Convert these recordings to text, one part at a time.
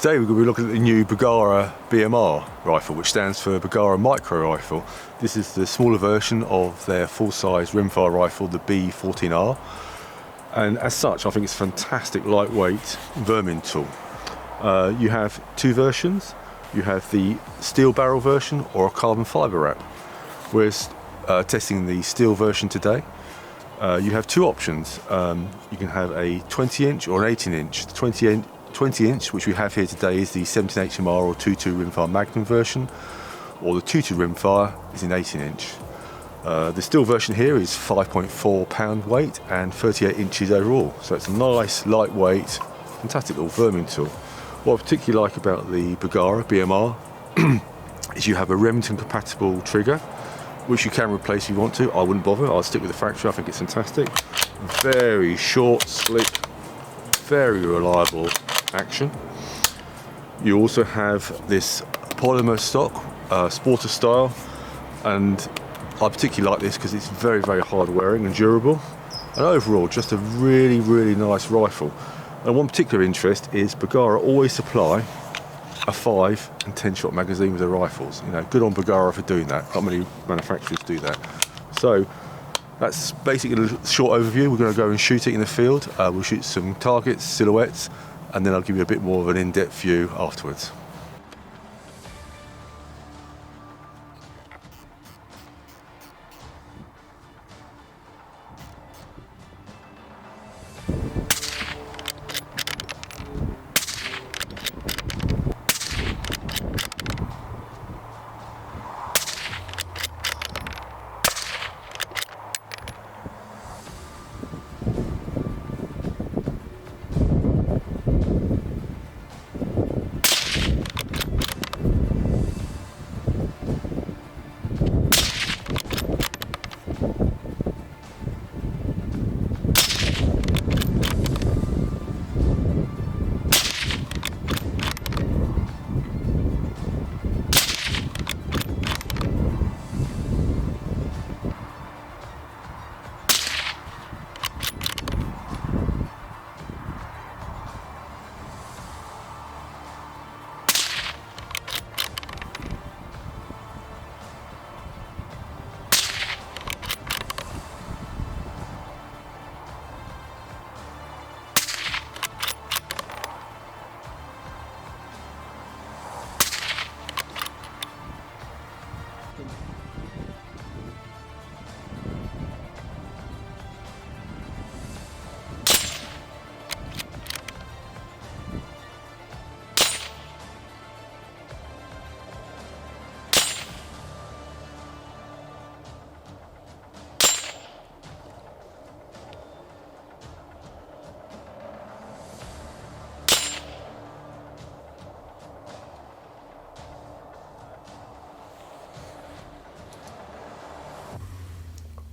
Today we're going to be looking at the new Bergara BMR rifle, which stands for Bergara Micro Rifle. This is the smaller version of their full-size rimfire rifle, the B14R. And as such, I think it's a fantastic lightweight vermin tool. You have two versions. You have the steel barrel version or a carbon fibre wrap. We're testing the steel version today. You have two options. You can have a 20-inch or an 18-inch. The 20-inch, which we have here today, is the 17 HMR or 2.2 rimfire Magnum version, or the 2.2 rimfire is an 18-inch. The steel version here is 5.4 pound weight and 38 inches overall, so it's a nice, lightweight, fantastic little vermin tool. What I particularly like about the Bergara BMR is you have a Remington compatible trigger, which you can replace if you want to. I wouldn't bother, I'll stick with the factory, I think it's fantastic. Very short, slick, very reliable action. You also have this polymer stock, sporter style, and I particularly like this because it's very, very hard wearing and durable, and overall just a really, really nice rifle. And one particular interest is Bergara always supply a 5 and 10 shot magazine with their rifles. You know, good on Bergara for doing that. Not many manufacturers do that. So that's basically a short overview. We're going to go and shoot it in the field. We'll shoot some targets, silhouettes, and then I'll give you a bit more of an in-depth view afterwards.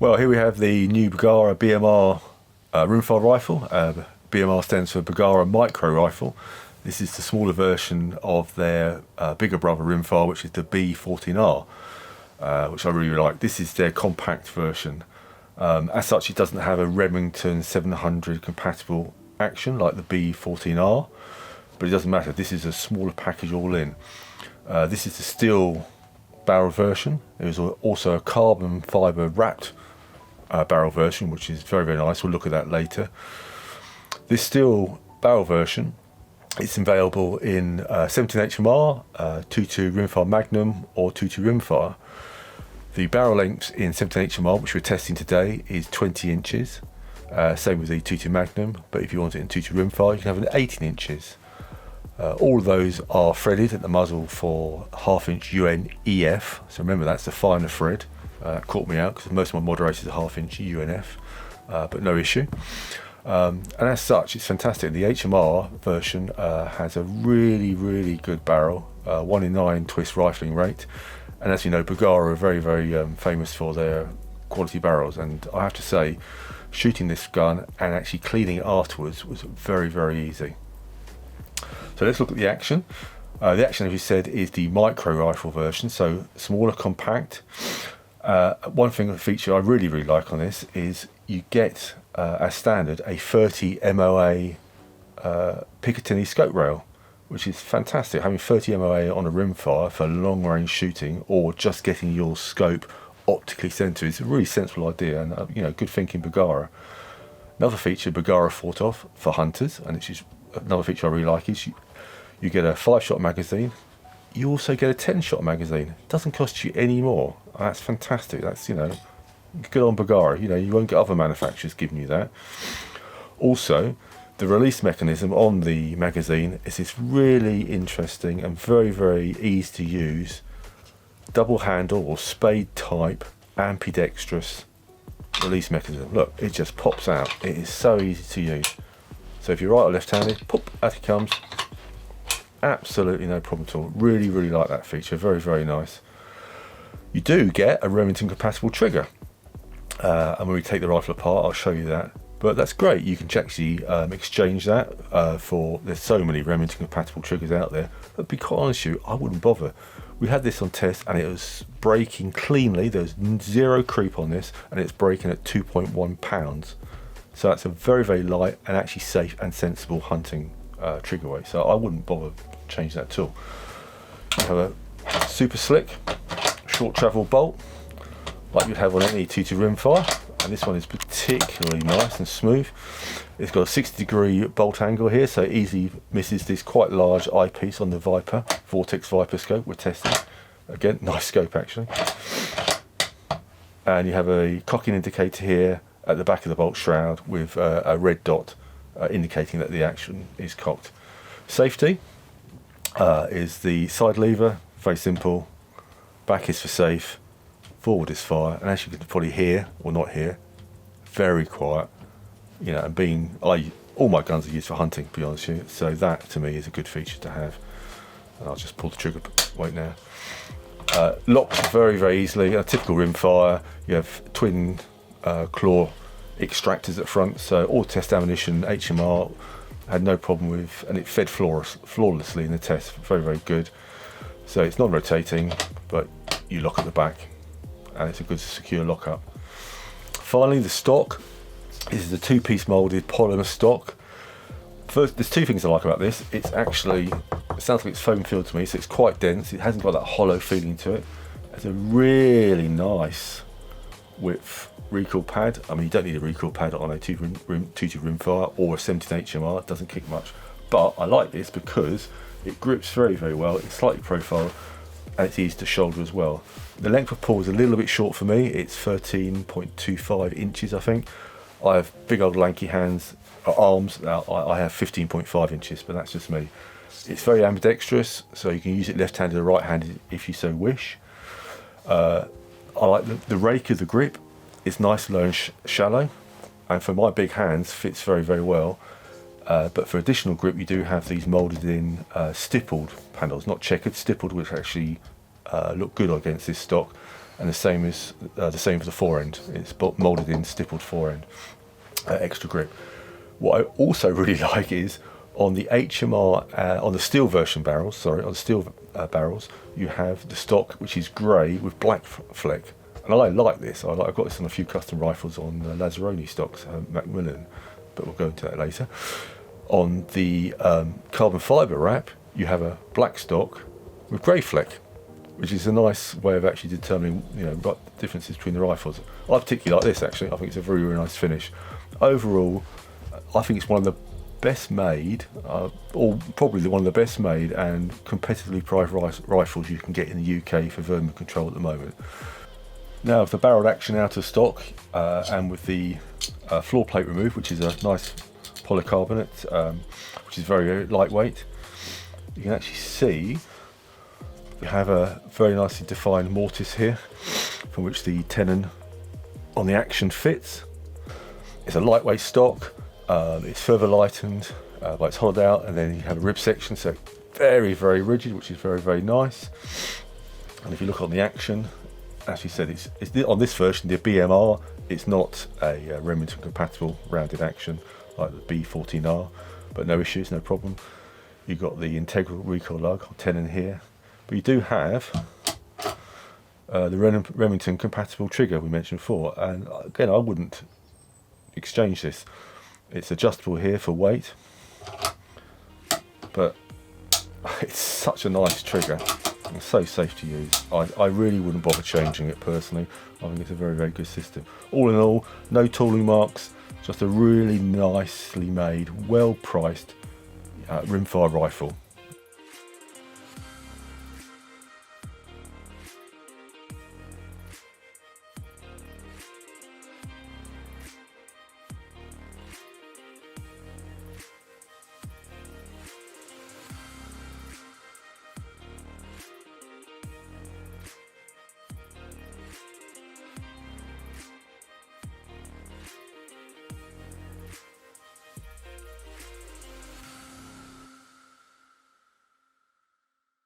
Well, here we have the new Bergara BMR rimfire rifle. BMR stands for Bergara Micro Rifle. This is the smaller version of their bigger brother rimfire, which is the B14R, which I really like. This is their compact version. As such, it doesn't have a Remington 700 compatible action like the B14R, but it doesn't matter. This is a smaller package all in. This is the steel barrel version. There is also a carbon fibre wrapped barrel version, which is very, very nice. We'll look at that later. This steel barrel version, it's available in 17 HMR, 2.2 rimfire Magnum or 2.2 rimfire. The barrel length in 17 HMR, which we're testing today, is 20 inches. Same with the 2.2 Magnum, but if you want it in 2.2 rimfire, you can have it 18 inches. All of those are threaded at the muzzle for 1/2 inch UNEF, so remember that's the finer thread. Caught me out because most of my moderators are 1/2 inch UNF, but no issue. And as such, it's fantastic. The HMR version has a really, really good barrel, 1 in 9 twist rifling rate, and as you know, Bergara are very, very famous for their quality barrels, and I have to say, shooting this gun and actually cleaning it afterwards was very, very easy. So let's look at the action. The action, as we said, is the micro rifle version, so smaller, compact. One thing, a feature I really, really like on this is you get, as standard, a 30 MOA picatinny scope rail, which is fantastic. Having 30 MOA on a rimfire for long range shooting, or just getting your scope optically centered, is a really sensible idea, and you know, good thinking, Bergara. Another feature Bergara thought of for hunters, and it's just another feature I really like, is you get a 5-shot magazine. You also get a 10-shot magazine. It doesn't cost you any more. That's fantastic. That's, you know, good on Bergara. You know, you won't get other manufacturers giving you that. Also, the release mechanism on the magazine is this really interesting and very, very easy to use double handle or spade type ambidextrous release mechanism. Look, it just pops out. It is so easy to use. So if you're right or left-handed, pop, out it comes. Absolutely no problem at all. Really, really like that feature. Very, very nice. You do get a Remington compatible trigger. And when we take the rifle apart, I'll show you that. But that's great. You can actually exchange that for, there's so many Remington compatible triggers out there. But to be quite honest with you, I wouldn't bother. We had this on test and it was breaking cleanly. There was zero creep on this, and it's breaking at 2.1 pounds. So that's a very, very light and actually safe and sensible hunting trigger weight. So I wouldn't bother changing that at all. You have a super slick short travel bolt like you'd have on any T2 rimfire, and this one is particularly nice and smooth. It's got a 60-degree bolt angle here, so it easily misses this quite large eyepiece on the Viper, Vortex Viper scope we're testing. Again, nice scope actually. And you have a cocking indicator here at the back of the bolt shroud with a red dot indicating that the action is cocked. Safety is the side lever, very simple. Back is for safe, forward is fire, and as you can probably hear or not hear, very quiet. You know, and all my guns are used for hunting, to be honest with you, so that to me is a good feature to have. And I'll just pull the trigger weight now. Locks very, very easily. A typical rimfire, you have twin claw extractors at the front, so all test ammunition, HMR, had no problem with, and it fed flawlessly in the test. Very, very good. So it's non-rotating, but you lock at the back, and it's a good secure lockup. Finally, the stock. This is a 2-piece molded polymer stock. First, there's two things I like about this. It's actually, it sounds like it's foam filled to me, so it's quite dense. It hasn't got that hollow feeling to it. It's a really nice width recoil pad. I mean, you don't need a recoil pad on a 2-2 rimfire or a 17 HMR. It doesn't kick much, but I like this because it grips very, very well. It's slightly profiled and it's easy to shoulder as well. The length of pull is a little bit short for me. It's 13.25 inches, I think. I have big old lanky arms. I have 15.5 inches, but that's just me. It's very ambidextrous, so you can use it left-handed or right-handed if you so wish. I like the rake of the grip. It's nice, low and shallow, and for my big hands fits very, very well. But for additional grip, you do have these moulded in stippled panels, not checkered, stippled, which actually look good against this stock. And the same as the forend. It's moulded in stippled forend, extra grip. What I also really like is on the HMR, on the steel version barrels, on the steel barrels, you have the stock which is grey with black fleck. And I like this. I've got this on a few custom rifles on Lazzaroni stocks, Macmillan, but we'll go into that later. On the carbon fibre wrap, you have a black stock with grey fleck, which is a nice way of actually determining, you know, what differences between the rifles. I particularly like this actually. I think it's a very, very nice finish. Overall, I think it's one of the best made, or probably one of the best made and competitively priced rifles you can get in the UK for vermin control at the moment. Now, with the barreled action out of stock and with the floor plate removed, which is a nice polycarbonate, which is very, very lightweight, you can actually see we have a very nicely defined mortise here from which the tenon on the action fits. It's a lightweight stock, it's further lightened by it's hollowed out, and then you have a rib section, so very, very rigid, which is very, very nice. And if you look on the action, as you said, it's on this version, the BMR, it's not a Remington compatible rounded action like the B14R, but no issues, no problem. You've got the integral recoil lug tenon here. But you do have the Remington compatible trigger we mentioned before, and again, I wouldn't exchange this. It's adjustable here for weight, but it's such a nice trigger. It's so safe to use. I really wouldn't bother changing it personally. I think it's a very, very good system. All in all, no tooling marks, just a really nicely made, well priced rimfire rifle.